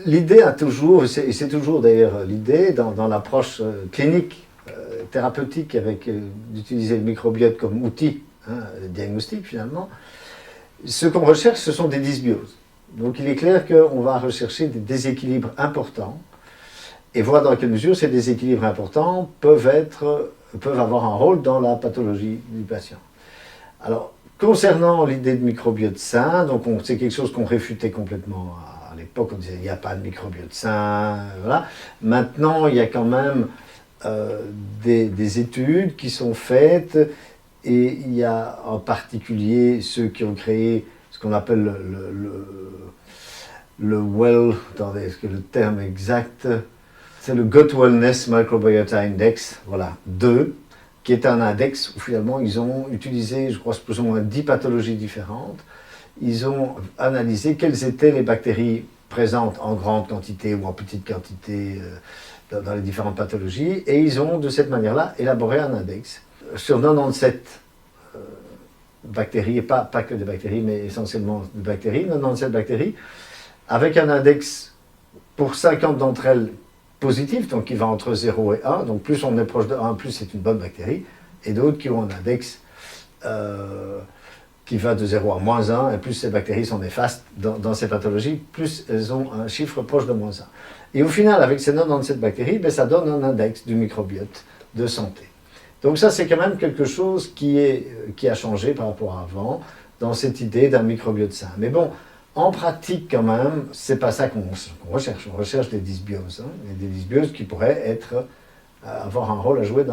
L'idée a toujours, et c'est toujours d'ailleurs l'idée dans l'approche clinique, thérapeutique, avec d'utiliser le microbiote comme outil diagnostic finalement, ce qu'on recherche, ce sont des dysbioses. Donc il est clair qu'on va rechercher des déséquilibres importants et voir dans quelle mesure ces déséquilibres importants peuvent avoir un rôle dans la pathologie du patient. Alors, concernant l'idée de microbiote sain, donc c'est quelque chose qu'on réfutait complètement à l'époque, on disait il n'y a pas de microbiote sain, voilà. Maintenant, il y a quand même des études qui sont faites et il y a en particulier ceux qui ont créé ce qu'on appelle attendez, est-ce que le terme exact, c'est le Gut Wellness Microbiota Index, voilà, 2, qui est un index où finalement ils ont utilisé, je crois, plus ou moins 10 pathologies différentes. Ils ont analysé quelles étaient les bactéries présentes en grande quantité ou en petite quantité dans les différentes pathologies, et ils ont de cette manière-là élaboré un index sur 97 bactéries, et pas que des bactéries, mais essentiellement des bactéries, 97 bactéries, avec un index pour 50 d'entre elles positif, donc qui va entre 0 et 1, donc plus on est proche de 1, plus c'est une bonne bactérie, et d'autres qui ont un index qui va de 0 à moins 1, et plus ces bactéries sont néfastes dans ces pathologies, plus elles ont un chiffre proche de moins 1. Et au final, avec ces 97 bactéries, ben, ça donne un index du microbiote de santé. Donc ça, c'est quand même quelque chose qui a changé par rapport à avant, dans cette idée d'un microbiote sain. Mais bon, en pratique, quand même, c'est pas ça qu'on recherche. On recherche des dysbioses, des dysbioses qui pourraient avoir un rôle à jouer dans la